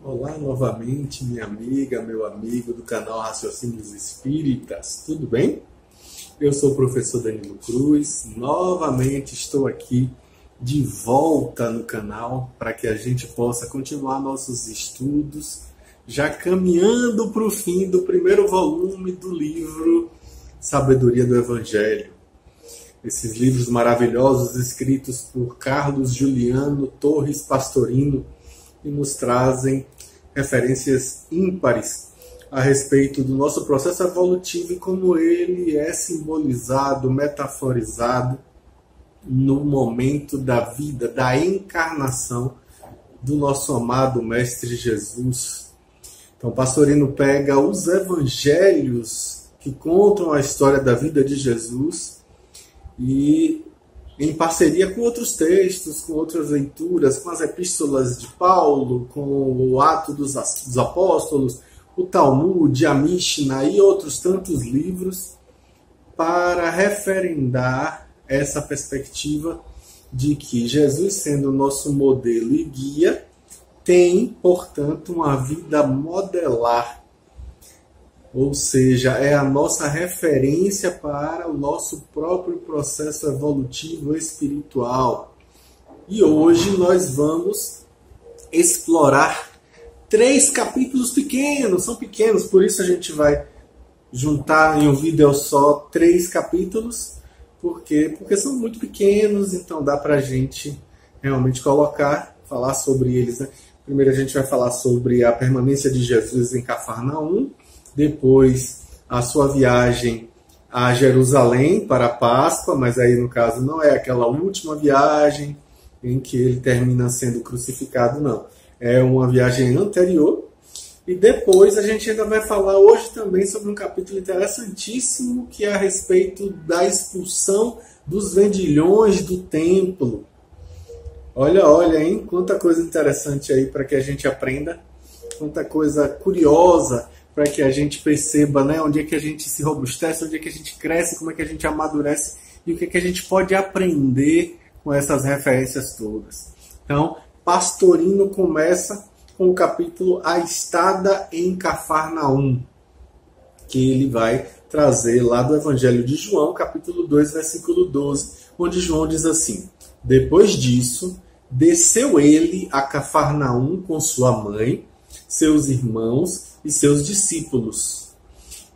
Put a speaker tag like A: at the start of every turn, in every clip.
A: Olá novamente, minha amiga, meu amigo do canal Raciocínios Espíritas, tudo bem? Eu sou o professor Danilo Cruz, novamente estou aqui de volta no canal para que a gente possa continuar nossos estudos, já caminhando para o fim do primeiro volume do livro Sabedoria do Evangelho. Esses livros maravilhosos escritos por Carlos Juliano Torres Pastorino, e nos trazem referências ímpares a respeito do nosso processo evolutivo e como ele é simbolizado, metaforizado no momento da vida, da encarnação do nosso amado Mestre Jesus. Então, Pastorino pega os evangelhos que contam a história da vida de Jesus e, em parceria com outros textos, com outras leituras, com as epístolas de Paulo, com o Ato dos Apóstolos, o Talmud, a Mishnah e outros tantos livros, para referendar essa perspectiva de que Jesus, sendo o nosso modelo e guia, tem, portanto, uma vida modelar. Ou seja, é a nossa referência para o nosso próprio processo evolutivo espiritual. E hoje nós vamos explorar 3 capítulos pequenos, são pequenos, por isso a gente vai juntar em um vídeo só 3 capítulos, porque são muito pequenos, então dá para a gente realmente falar sobre eles, né? Primeiro a gente vai falar sobre a permanência de Jesus em Cafarnaum, depois a sua viagem a Jerusalém para a Páscoa, mas aí no caso não é aquela última viagem em que ele termina sendo crucificado, não. É uma viagem anterior. E depois a gente ainda vai falar hoje também sobre um capítulo interessantíssimo que é a respeito da expulsão dos vendilhões do templo. Olha, hein? Quanta coisa interessante aí para que a gente aprenda, quanta coisa curiosa, para que a gente perceba, né, onde é que a gente se robustece, onde é que a gente cresce, como é que a gente amadurece e o que é que a gente pode aprender com essas referências todas. Então, Pastorino começa com o capítulo A Estada em Cafarnaum, que ele vai trazer lá do Evangelho de João, capítulo 2, versículo 12, onde João diz assim: depois disso, desceu ele a Cafarnaum com sua mãe, seus irmãos e seus discípulos,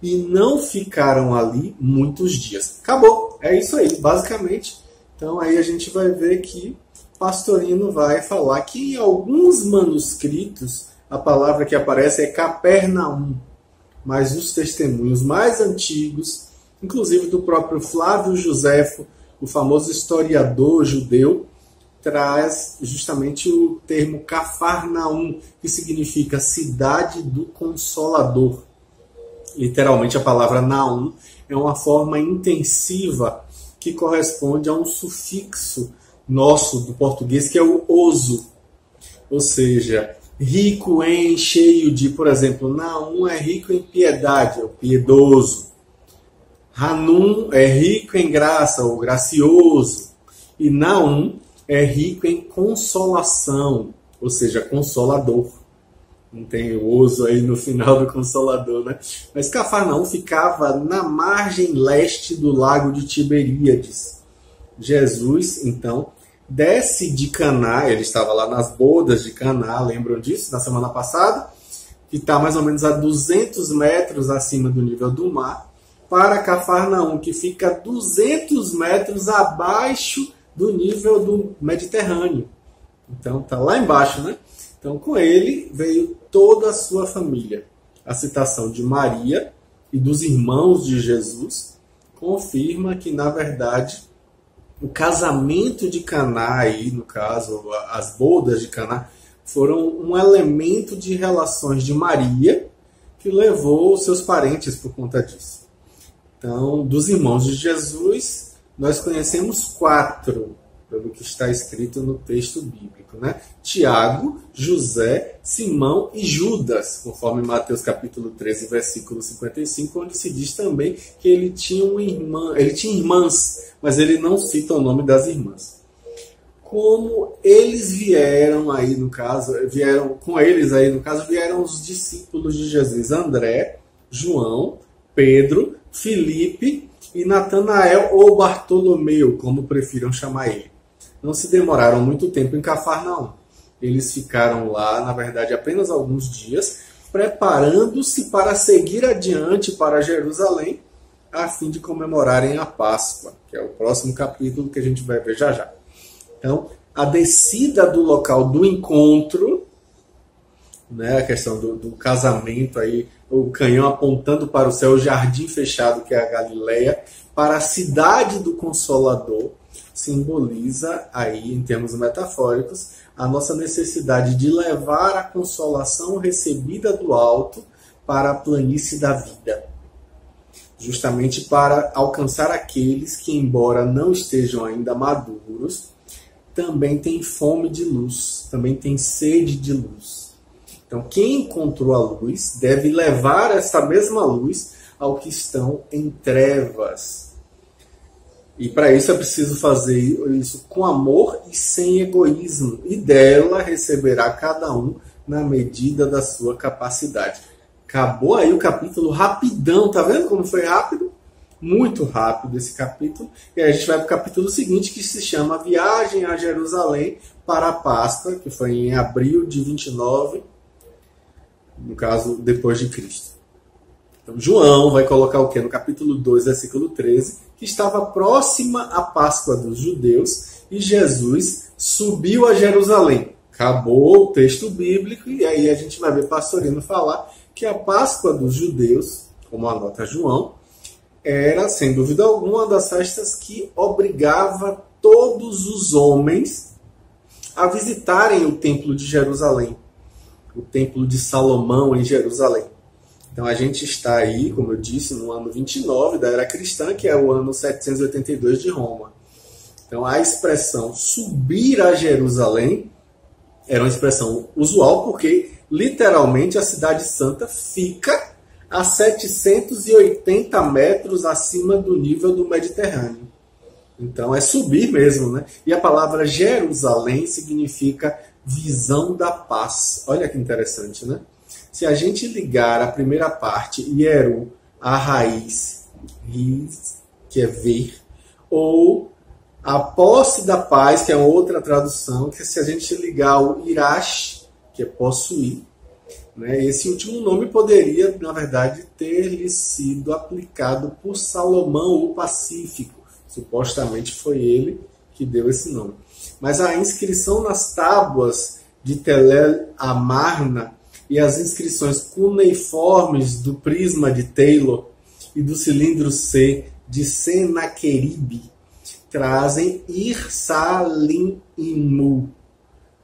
A: e não ficaram ali muitos dias. Acabou, é isso aí, basicamente. Então aí a gente vai ver que Pastorino vai falar que em alguns manuscritos a palavra que aparece é Capernaum, mas os testemunhos mais antigos, inclusive do próprio Flávio Joséfo, o famoso historiador judeu, traz justamente o termo Cafarnaum, que significa cidade do Consolador. Literalmente a palavra Naum é uma forma intensiva que corresponde a um sufixo nosso do português, que é o oso. Ou seja, rico em, cheio de, por exemplo, Naum é rico em piedade, é o piedoso. Hanum é rico em graça, o gracioso. E Naum é rico em consolação, ou seja, consolador. Não tem o oso aí no final do consolador, né? Mas Cafarnaum ficava na margem leste do lago de Tiberíades. Jesus, então, desce de Caná, ele estava lá nas bodas de Caná, lembram disso, na semana passada? Que está mais ou menos a 200 metros acima do nível do mar, para Cafarnaum, que fica 200 metros abaixo do nível do Mediterrâneo. Então, está lá embaixo, né? Então, com ele veio toda a sua família. A citação de Maria e dos irmãos de Jesus confirma que, na verdade, o casamento de Caná, aí, no caso, as bodas de Caná, foram um elemento de relações de Maria que levou os seus parentes por conta disso. Então, dos irmãos de Jesus, nós conhecemos 4, pelo que está escrito no texto bíblico, né? Tiago, José, Simão e Judas, conforme Mateus capítulo 13, versículo 55, onde se diz também que ele tinha irmãs, mas ele não cita o nome das irmãs. como eles vieram aí no caso, vieram os discípulos de Jesus, André, João, Pedro, Filipe e Natanael ou Bartolomeu, como prefiram chamar ele. Não se demoraram muito tempo em Cafarnaum. Eles ficaram lá, na verdade, apenas alguns dias, preparando-se para seguir adiante para Jerusalém, a fim de comemorarem a Páscoa, que é o próximo capítulo que a gente vai ver já já. Então, a descida do local do encontro, né, a questão do casamento, aí, o canhão apontando para o céu, o jardim fechado, que é a Galileia, para a cidade do Consolador, simboliza aí, em termos metafóricos, a nossa necessidade de levar a consolação recebida do alto para a planície da vida. Justamente para alcançar aqueles que, embora não estejam ainda maduros, também têm fome de luz, também têm sede de luz. Então, quem encontrou a luz deve levar essa mesma luz ao que estão em trevas. E para isso é preciso fazer isso com amor e sem egoísmo. E dela receberá cada um na medida da sua capacidade. Acabou aí o capítulo rapidão, tá vendo como foi rápido? Muito rápido esse capítulo. E aí a gente vai para o capítulo seguinte, que se chama Viagem a Jerusalém para a Páscoa, que foi em abril de 29, no caso, depois de Cristo. Então, João vai colocar o quê? No capítulo 2, versículo 13, que estava próxima a Páscoa dos judeus e Jesus subiu a Jerusalém. Acabou o texto bíblico e aí a gente vai ver Pastorino falar que a Páscoa dos judeus, como anota João, era, sem dúvida alguma, uma das festas que obrigava todos os homens a visitarem o Templo de Jerusalém, o Templo de Salomão em Jerusalém. Então a gente está aí, como eu disse, no ano 29 da era cristã, que é o ano 782 de Roma. Então a expressão subir a Jerusalém era uma expressão usual porque literalmente a cidade santa fica a 780 metros acima do nível do Mediterrâneo. Então é subir mesmo, né? E a palavra Jerusalém significa visão da paz. Olha que interessante, né? Se a gente ligar a primeira parte, Hieru, a raiz, ris, que é ver, ou a posse da paz, que é outra tradução, que se a gente ligar o Irash, que é possuir, né, esse último nome poderia, na verdade, ter sido aplicado por Salomão, o Pacífico. Supostamente foi ele que deu esse nome. Mas a inscrição nas tábuas de Tel Amarna e as inscrições cuneiformes do prisma de Taylor e do cilindro C de Senaqueribe trazem Ir-Salim-Imu,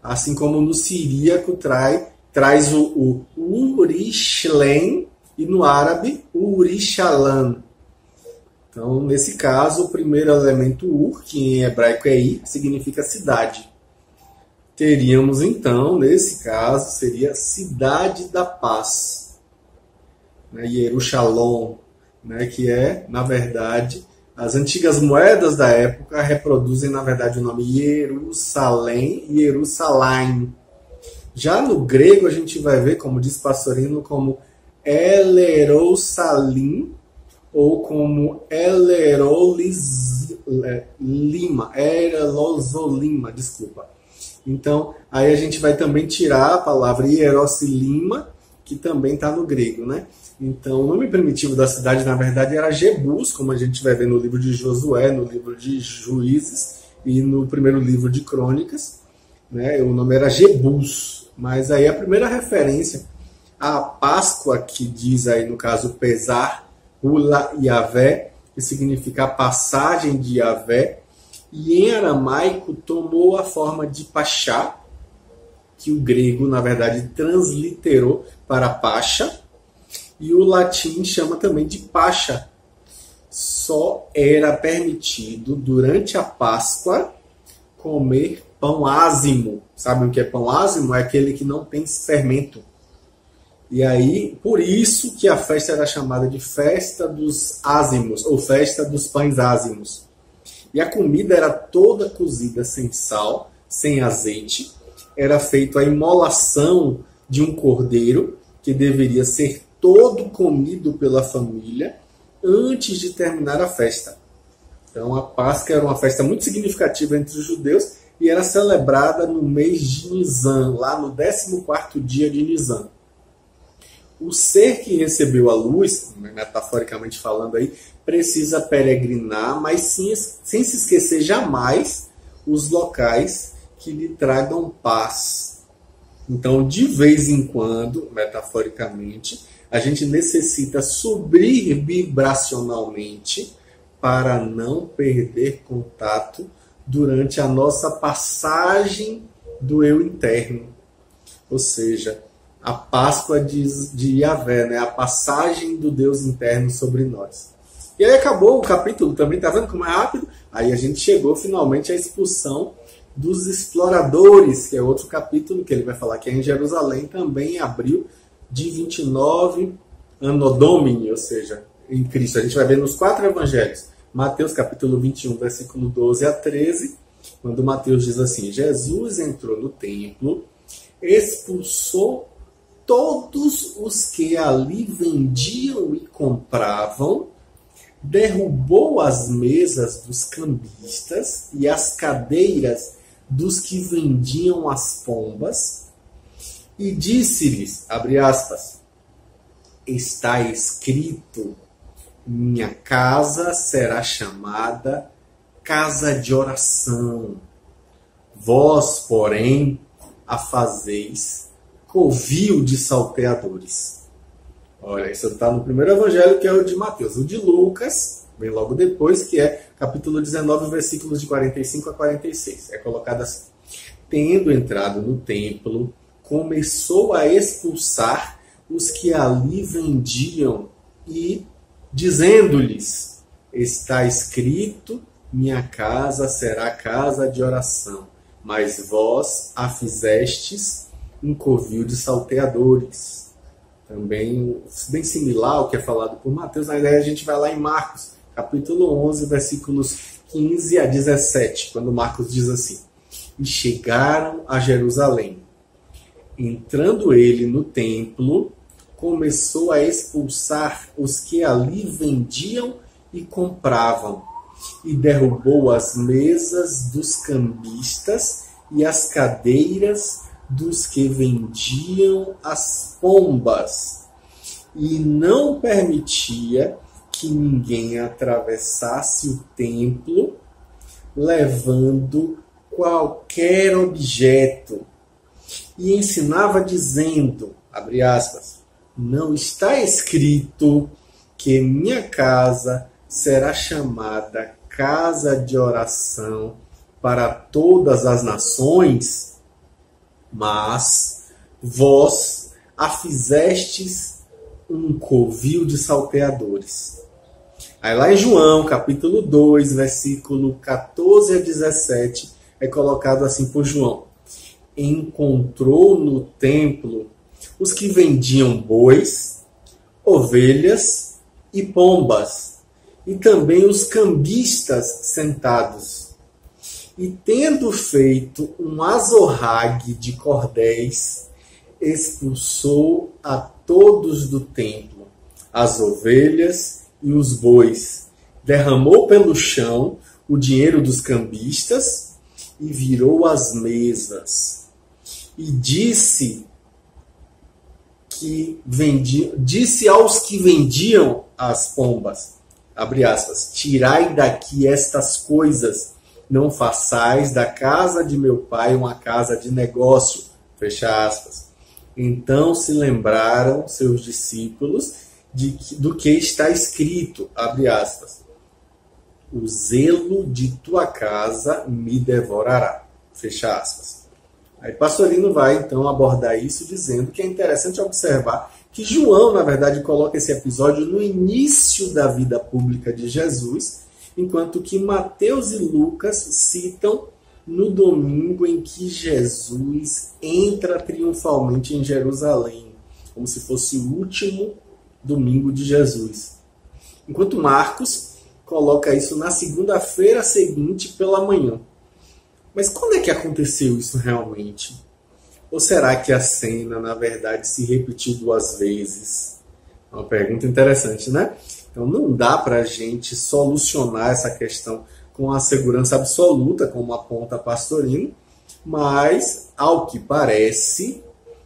A: assim como no siríaco traz o Urishlen e no árabe o Urishalan. Então, nesse caso, o primeiro elemento Ur, que em hebraico é Ir, significa cidade. Teríamos então, nesse caso, seria cidade da paz, né? Yerushalom, né? Que é, na verdade, as antigas moedas da época reproduzem, na verdade, o nome Jerusalém e Jerusalém. Já no grego, a gente vai ver, como diz Pastorino, como Elerosalim ou como Erelozolima, desculpa. Então, aí a gente vai também tirar a palavra Hierosilima, que também está no grego, né? Então, o nome primitivo da cidade, na verdade, era Jebus, como a gente vai ver no livro de Josué, no livro de Juízes e no primeiro livro de Crônicas, né? O nome era Jebus, mas aí a primeira referência à Páscoa, que diz aí, no caso, pesar, Ula Yavé, que significa a passagem de Yavé, e em aramaico tomou a forma de Pachá, que o grego, na verdade, transliterou para Pacha, e o latim chama também de Pacha. Só era permitido, durante a Páscoa, comer pão ázimo. Sabe o que é pão ázimo? É aquele que não tem fermento. E aí, por isso que a festa era chamada de Festa dos Ázimos, ou Festa dos Pães Ázimos. E a comida era toda cozida sem sal, sem azeite. Era feita a imolação de um cordeiro, que deveria ser todo comido pela família antes de terminar a festa. Então a Páscoa era uma festa muito significativa entre os judeus e era celebrada no mês de Nisan, lá no 14º dia de Nisan. O ser que recebeu a luz, metaforicamente falando aí, precisa peregrinar, mas sem se esquecer jamais os locais que lhe tragam paz. Então, de vez em quando, metaforicamente, a gente necessita subir vibracionalmente para não perder contato durante a nossa passagem do eu interno. Ou seja, a Páscoa de Yahvé, né? A passagem do Deus interno sobre nós. E aí acabou o capítulo também, tá vendo como é rápido? Aí a gente chegou finalmente à expulsão dos exploradores, que é outro capítulo que ele vai falar que é em Jerusalém, também em abril de 29 Anno Domini, ou seja, em Cristo. A gente vai ver nos 4 evangelhos. Mateus capítulo 21, versículo 12 a 13, quando Mateus diz assim: Jesus entrou no templo, expulsou todos os que ali vendiam e compravam, derrubou as mesas dos cambistas e as cadeiras dos que vendiam as pombas, e disse-lhes, abre aspas, está escrito, minha casa será chamada casa de oração. Vós, porém, a fazeis covil de salteadores. Olha, isso está no primeiro evangelho, que é o de Mateus. O de Lucas, vem logo depois, que é capítulo 19, versículos de 45 a 46. É colocado assim. Tendo entrado no templo, começou a expulsar os que ali vendiam e dizendo-lhes, está escrito, minha casa será casa de oração, mas vós a fizestes um covil de salteadores. Também bem similar ao que é falado por Mateus, na ideia a gente vai lá em Marcos, capítulo 11, versículos 15 a 17, quando Marcos diz assim, e chegaram a Jerusalém. Entrando ele no templo, começou a expulsar os que ali vendiam e compravam, e derrubou as mesas dos cambistas e as cadeiras dos que vendiam as pombas, e não permitia que ninguém atravessasse o templo levando qualquer objeto, e ensinava dizendo, abre aspas, não está escrito que minha casa será chamada casa de oração para todas as nações, mas vós a fizestes um covil de salteadores. Aí lá em João, capítulo 2, versículo 14 a 17, é colocado assim por João. Encontrou no templo os que vendiam bois, ovelhas e pombas, e também os cambistas sentados. E tendo feito um azorrague de cordéis, expulsou a todos do templo, as ovelhas e os bois, derramou pelo chão o dinheiro dos cambistas e virou as mesas. E disse aos que vendiam as pombas, abre aspas, tirai daqui estas coisas, não façais da casa de meu pai uma casa de negócio, fecha aspas. Então se lembraram seus discípulos do que está escrito, abre aspas, o zelo de tua casa me devorará, fecha aspas. Aí Pastorino vai então abordar isso dizendo que é interessante observar que João, na verdade, coloca esse episódio no início da vida pública de Jesus, enquanto que Mateus e Lucas citam no domingo em que Jesus entra triunfalmente em Jerusalém, como se fosse o último domingo de Jesus. Enquanto Marcos coloca isso na segunda-feira seguinte pela manhã. Mas quando é que aconteceu isso realmente? Ou será que a cena, na verdade, se repetiu 2 vezes? É uma pergunta interessante, né? Então não dá para a gente solucionar essa questão com a segurança absoluta, como aponta Pastorino, mas, ao que parece,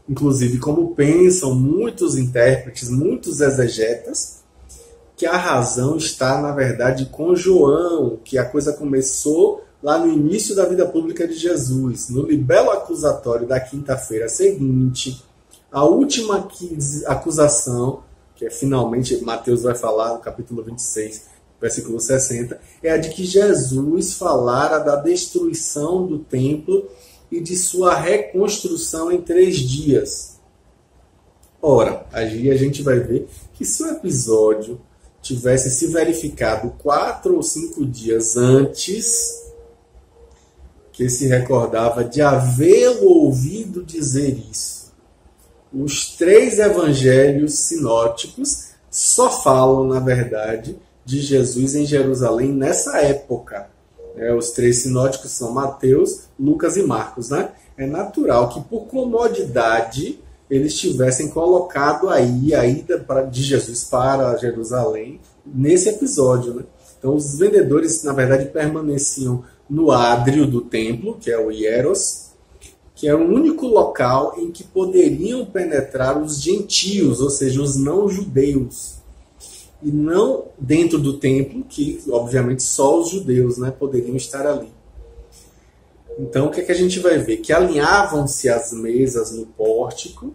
A: inclusive como pensam muitos intérpretes, muitos exegetas, que a razão está, na verdade, com João, que a coisa começou lá no início da vida pública de Jesus, no libelo acusatório da quinta-feira seguinte, a última acusação, que é finalmente, Mateus vai falar no capítulo 26, versículo 60, é a de que Jesus falara da destruição do templo e de sua reconstrução em 3 dias. Ora, aí a gente vai ver que se o episódio tivesse se verificado 4 ou 5 dias antes, que se recordava de havê-lo ouvido dizer isso, os 3 evangelhos sinóticos só falam, na verdade, de Jesus em Jerusalém nessa época. Os 3 sinóticos são Mateus, Lucas e Marcos, né? É natural que, por comodidade, eles tivessem colocado aí a ida de Jesus para Jerusalém nesse episódio, né? Então, os vendedores, na verdade, permaneciam no ádrio do templo, que é o hieros, que é o único local em que poderiam penetrar os gentios, ou seja, os não-judeus. E não dentro do templo, que obviamente só os judeus, né, poderiam estar ali. Então o que é que a gente vai ver? Que alinhavam-se as mesas no pórtico,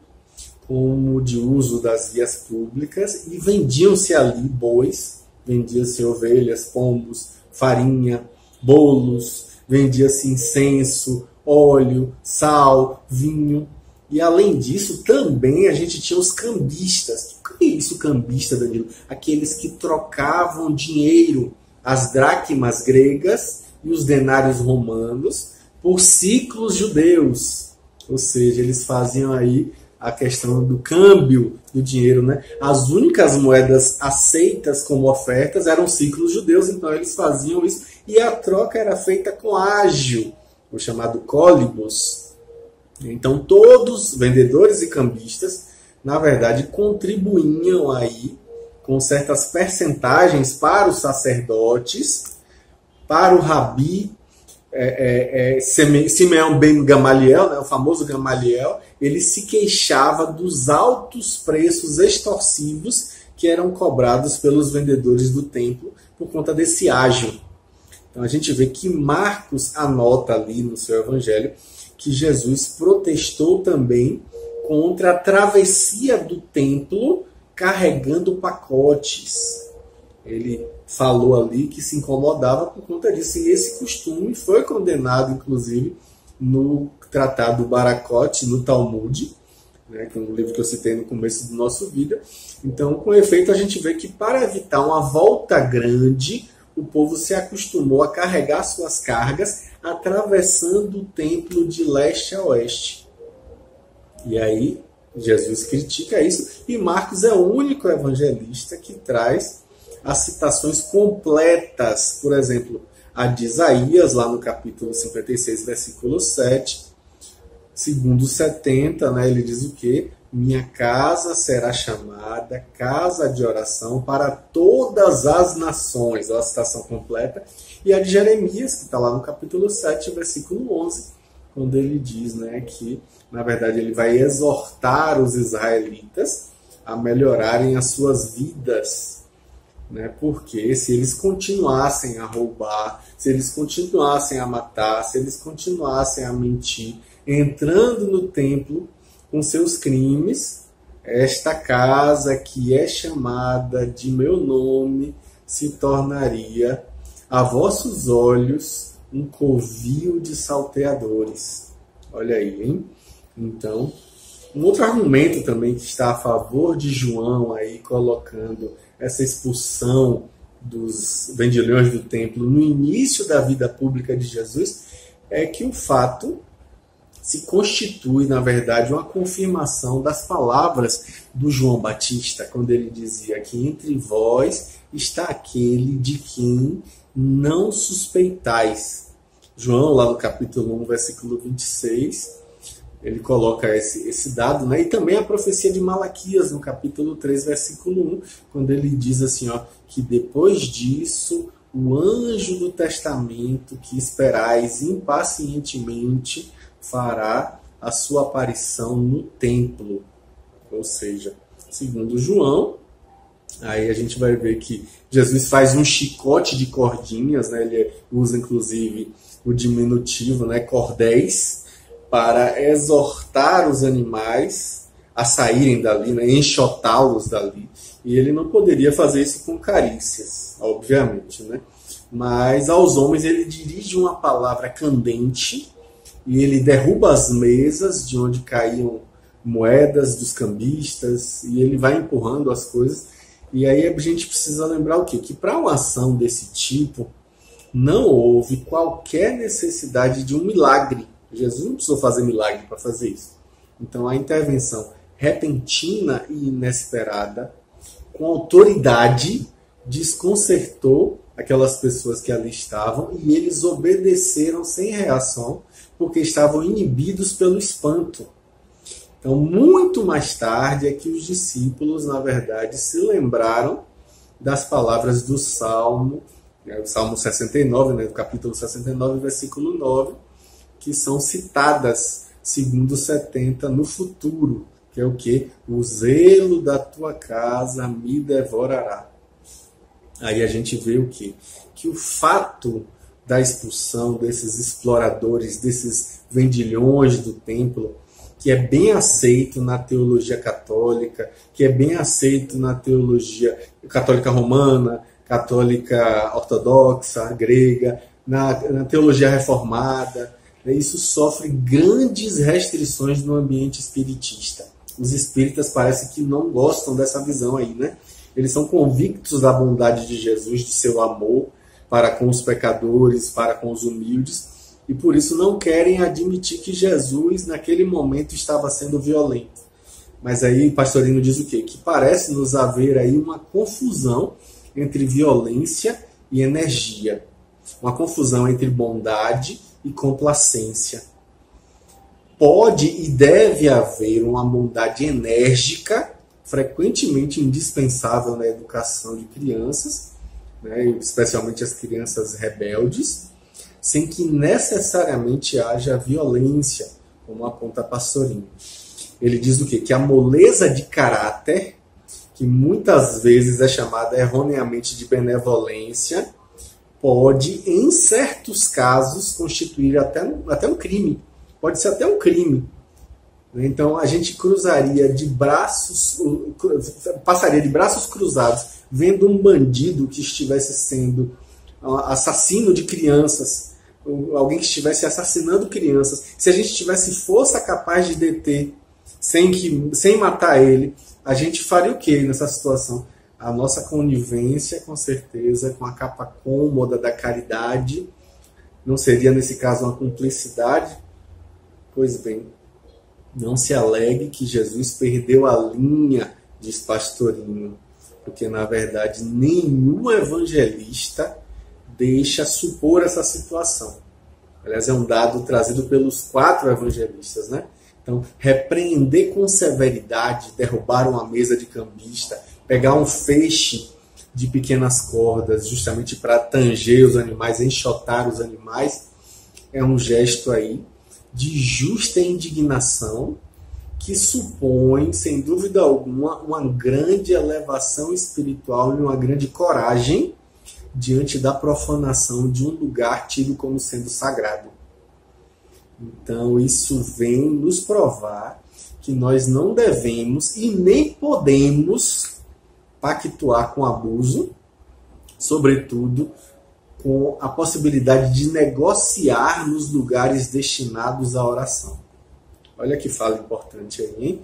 A: como de uso das vias públicas, e vendiam-se ali bois, vendiam-se ovelhas, pombos, farinha, bolos, vendia-se incenso, óleo, sal, vinho. E além disso, também a gente tinha os cambistas. O que é isso, cambista, Danilo? Aqueles que trocavam dinheiro, as dracmas gregas e os denários romanos, por ciclos judeus. Ou seja, eles faziam aí a questão do câmbio do dinheiro, né? As únicas moedas aceitas como ofertas eram ciclos judeus, então eles faziam isso. E a troca era feita com ágio, o chamado cólibos. Então todos, vendedores e cambistas, na verdade, contribuíam aí com certas percentagens para os sacerdotes, para o rabi Simeão ben Gamaliel, né, o famoso Gamaliel. Ele se queixava dos altos preços extorsivos que eram cobrados pelos vendedores do templo por conta desse ágio. Então a gente vê que Marcos anota ali no seu evangelho que Jesus protestou também contra a travessia do templo carregando pacotes. Ele falou ali que se incomodava por conta disso. E esse costume foi condenado, inclusive, no Tratado Baracote, no Talmud, né, que é um livro que eu citei no começo do nosso vídeo. Então, com efeito, a gente vê que para evitar uma volta grande, o povo se acostumou a carregar suas cargas atravessando o templo de leste a oeste. E aí, Jesus critica isso, e Marcos é o único evangelista que traz as citações completas, por exemplo, a de Isaías, lá no capítulo 56, versículo 7, segundo 70, né, ele diz o quê? Minha casa será chamada casa de oração para todas as nações, a citação completa, e a de Jeremias, que está lá no capítulo 7, versículo 11, quando ele diz, né, que, na verdade, ele vai exortar os israelitas a melhorarem as suas vidas, né? Porque se eles continuassem a roubar, se eles continuassem a matar, se eles continuassem a mentir, entrando no templo com seus crimes, esta casa que é chamada de meu nome se tornaria a vossos olhos um covil de salteadores. Olha aí, hein? Então, um outro argumento também que está a favor de João aí colocando essa expulsão dos vendilhões do templo no início da vida pública de Jesus é que o fato se constitui, na verdade, uma confirmação das palavras do João Batista, quando ele dizia que entre vós está aquele de quem não suspeitais. João, lá no capítulo 1, versículo 26, ele coloca esse dado, né? E também a profecia de Malaquias, no capítulo 3, versículo 1, quando ele diz assim, ó, que depois disso, o anjo do testamento que esperais impacientemente fará a sua aparição no templo. Ou seja, segundo João, aí a gente vai ver que Jesus faz um chicote de cordinhas, né? Ele usa inclusive o diminutivo, né? Cordéis, para exortar os animais a saírem dali, né? Enxotá-los dali. E ele não poderia fazer isso com carícias, obviamente, né? Mas aos homens ele dirige uma palavra candente e ele derruba as mesas de onde caíam moedas dos cambistas e ele vai empurrando as coisas. E aí a gente precisa lembrar o quê? Que para uma ação desse tipo não houve qualquer necessidade de um milagre. Jesus não precisou fazer milagre para fazer isso. Então a intervenção repentina e inesperada, com autoridade, desconcertou aquelas pessoas que ali estavam e eles obedeceram sem reação porque estavam inibidos pelo espanto. Então, muito mais tarde é que os discípulos, na verdade, se lembraram das palavras do Salmo, o Salmo 69, né, do capítulo 69, versículo 9, que são citadas, segundo 70, no futuro, que é o quê? O zelo da tua casa me devorará. Aí a gente vê o quê? Que o fato da expulsão desses exploradores, desses vendilhões do templo, que é bem aceito na teologia católica, que é bem aceito na teologia católica romana, católica ortodoxa, grega, na teologia reformada, isso sofre grandes restrições no ambiente espiritista. Os espíritas parece que não gostam dessa visão aí, né? Eles são convictos da bondade de Jesus, do seu amor para com os pecadores, para com os humildes, e por isso não querem admitir que Jesus, naquele momento, estava sendo violento. Mas aí Pastorino diz o quê? Que parece nos haver aí uma confusão entre violência e energia. Uma confusão entre bondade e complacência. Pode e deve haver uma bondade enérgica, frequentemente indispensável na educação de crianças, né, especialmente as crianças rebeldes, sem que necessariamente haja violência, como aponta Pastorino. Ele diz o quê? Que a moleza de caráter, que muitas vezes é chamada erroneamente de benevolência, pode, em certos casos, constituir até um crime. Pode ser até um crime. Então a gente passaria de braços cruzados, vendo um bandido que estivesse sendo assassino de crianças, alguém que estivesse assassinando crianças. Se a gente tivesse força capaz de deter sem matar ele, a gente faria o que nessa situação? A nossa conivência, com certeza, com a capa cômoda da caridade, não seria, nesse caso, uma cumplicidade? Pois bem, não se alegue que Jesus perdeu a linha, diz Pastorino, porque, na verdade, nenhum evangelista deixa supor essa situação. Aliás, é um dado trazido pelos 4 evangelistas, né? Então, repreender com severidade, derrubar uma mesa de cambista, pegar um feixe de pequenas cordas, justamente para tanger os animais, enxotar os animais, é um gesto aí de justa indignação que supõe, sem dúvida alguma, uma grande elevação espiritual e uma grande coragem diante da profanação de um lugar tido como sendo sagrado. Então, isso vem nos provar que nós não devemos e nem podemos pactuar com abuso, sobretudo com a possibilidade de negociar nos lugares destinados à oração. Olha que fala importante aí, hein?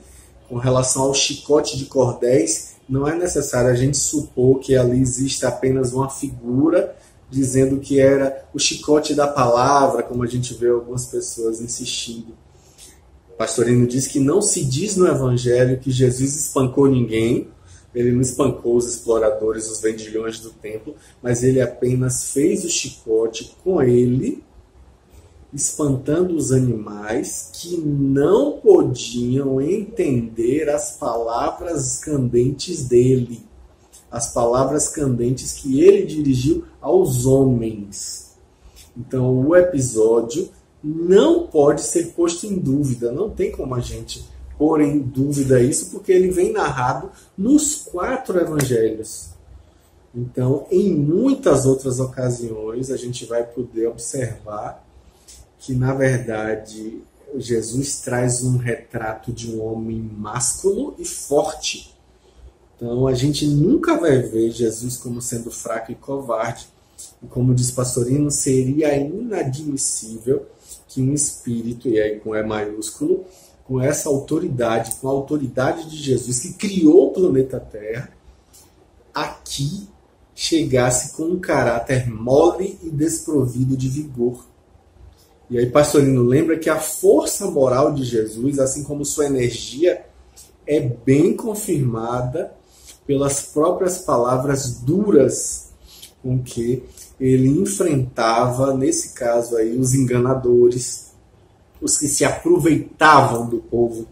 A: Com relação ao chicote de cordéis, não é necessário a gente supor que ali existe apenas uma figura dizendo que era o chicote da palavra, como a gente vê algumas pessoas insistindo. Pastorino diz que não se diz no Evangelho que Jesus espancou ninguém, ele não espancou os exploradores, os vendilhões do templo, mas ele apenas fez o chicote com ele espantando os animais que não podiam entender as palavras candentes dele, as palavras candentes que ele dirigiu aos homens. Então, o episódio não pode ser posto em dúvida, não tem como a gente pôr em dúvida isso, porque ele vem narrado nos 4 evangelhos. Então, em muitas outras ocasiões, a gente vai poder observar que, na verdade, Jesus traz um retrato de um homem másculo e forte. Então, a gente nunca vai ver Jesus como sendo fraco e covarde. E como diz Pastorino, seria inadmissível que um espírito, e aí com E maiúsculo, com essa autoridade, com a autoridade de Jesus, que criou o planeta Terra, aqui chegasse com um caráter mole e desprovido de vigor. E aí Pastorino lembra que a força moral de Jesus, assim como sua energia, é bem confirmada pelas próprias palavras duras com que ele enfrentava, nesse caso aí, os enganadores, os que se aproveitavam do povo,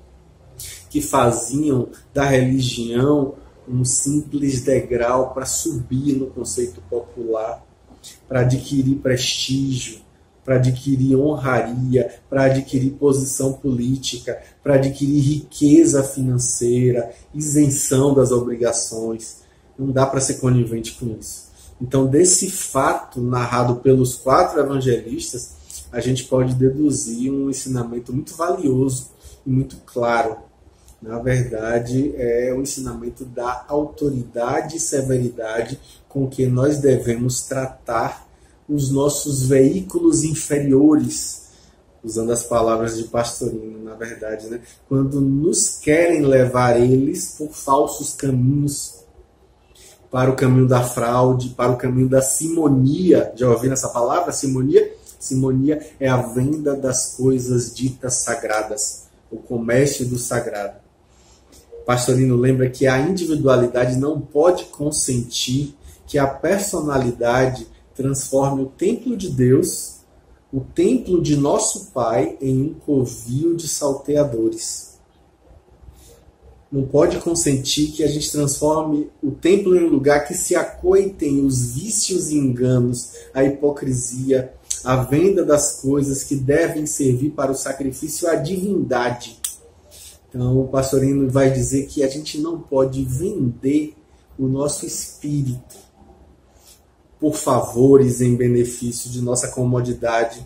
A: que faziam da religião um simples degrau para subir no conceito popular, para adquirir prestígio, para adquirir honraria, para adquirir posição política, para adquirir riqueza financeira, isenção das obrigações. Não dá para ser conivente com isso. Então, desse fato narrado pelos 4 evangelistas, a gente pode deduzir um ensinamento muito valioso e muito claro. Na verdade, é o ensinamento da autoridade e severidade com que nós devemos tratar os nossos veículos inferiores, usando as palavras de Pastorino, na verdade, né? Quando nos querem levar eles por falsos caminhos, para o caminho da fraude, para o caminho da simonia. Já ouviram essa palavra, simonia? Simonia é a venda das coisas ditas sagradas, o comércio do sagrado. Pastorino lembra que a individualidade não pode consentir que a personalidade transforme o templo de Deus, o templo de nosso Pai, em um covil de salteadores. Não pode consentir que a gente transforme o templo em um lugar que se acoitem os vícios e enganos, a hipocrisia, a venda das coisas que devem servir para o sacrifício à divindade. Então, o Pastorino vai dizer que a gente não pode vender o nosso espírito por favores em benefício de nossa comodidade,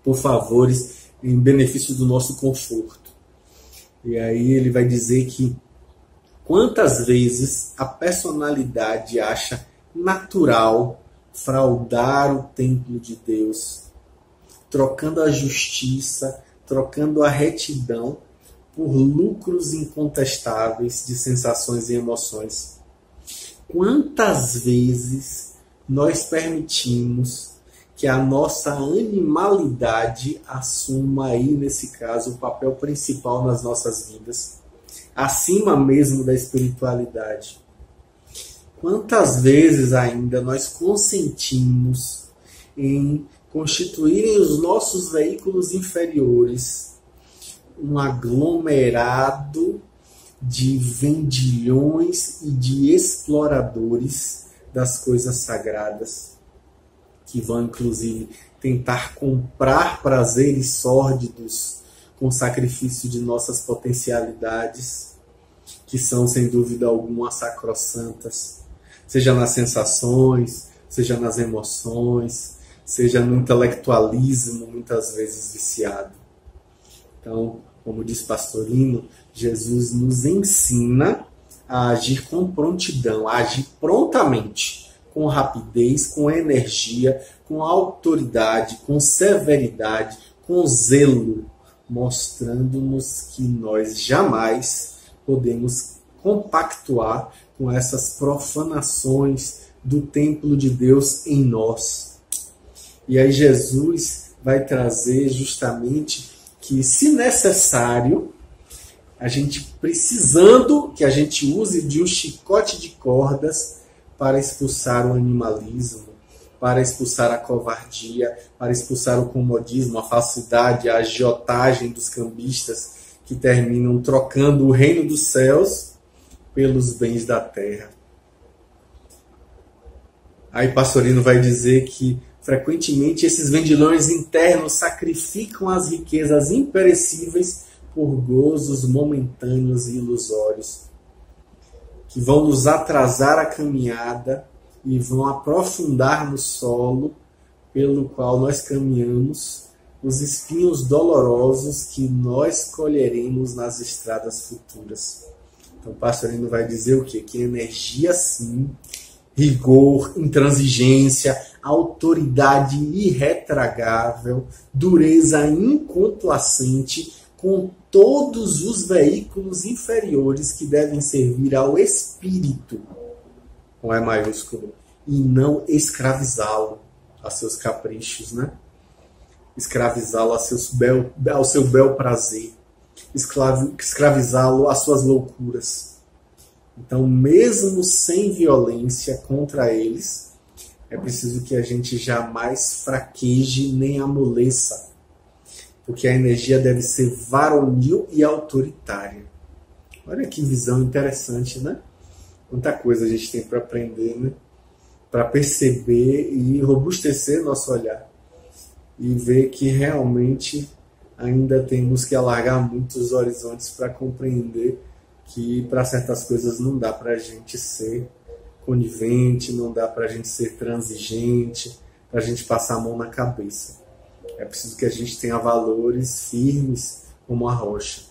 A: por favores em benefício do nosso conforto. E aí ele vai dizer que quantas vezes a personalidade acha natural fraudar o templo de Deus, trocando a justiça, trocando a retidão por lucros incontestáveis de sensações e emoções. Quantas vezes nós permitimos que a nossa animalidade assuma aí, nesse caso, o papel principal nas nossas vidas, acima mesmo da espiritualidade? Quantas vezes ainda nós consentimos em constituírem os nossos veículos inferiores um aglomerado de vendilhões e de exploradores das coisas sagradas, que vão inclusive tentar comprar prazeres sórdidos com sacrifício de nossas potencialidades, que são sem dúvida alguma sacrossantas, seja nas sensações, seja nas emoções, seja no intelectualismo, muitas vezes viciado. Então, como diz Pastorino, Jesus nos ensina a agir com prontidão, a agir prontamente, com rapidez, com energia, com autoridade, com severidade, com zelo, mostrando-nos que nós jamais podemos compactuar com essas profanações do templo de Deus em nós. E aí Jesus vai trazer justamente que, se necessário, a gente precisando que a gente use de um chicote de cordas para expulsar o animalismo, para expulsar a covardia, para expulsar o comodismo, a falsidade, a agiotagem dos cambistas que terminam trocando o reino dos céus pelos bens da terra. Aí Pastorino vai dizer que frequentemente esses vendilhões internos sacrificam as riquezas imperecíveis por gozos momentâneos e ilusórios, que vão nos atrasar a caminhada e vão aprofundar no solo pelo qual nós caminhamos os espinhos dolorosos que nós colheremos nas estradas futuras. Então o Pastorino vai dizer o quê? Que energia sim, rigor, intransigência, autoridade irretragável, dureza incomplacente, com todos os veículos inferiores que devem servir ao espírito, com E maiúsculo, e não escravizá-lo a seus caprichos, né? Escravizá-lo ao seu bel prazer, escravizá-lo às suas loucuras. Então, mesmo sem violência contra eles, é preciso que a gente jamais fraqueje nem amoleça, porque a energia deve ser varonil e autoritária. Olha que visão interessante, né? Quanta coisa a gente tem para aprender, né? Para perceber e robustecer nosso olhar e ver que realmente ainda temos que alargar muitos horizontes para compreender que para certas coisas não dá para a gente ser conivente, não dá para a gente ser transigente, para a gente passar a mão na cabeça. É preciso que a gente tenha valores firmes como a rocha.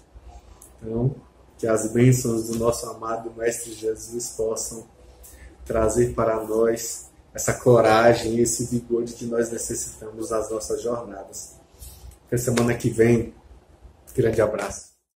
A: Então, que as bênçãos do nosso amado Mestre Jesus possam trazer para nós essa coragem e esse vigor de que nós necessitamos nas nossas jornadas. Até semana que vem. Grande abraço.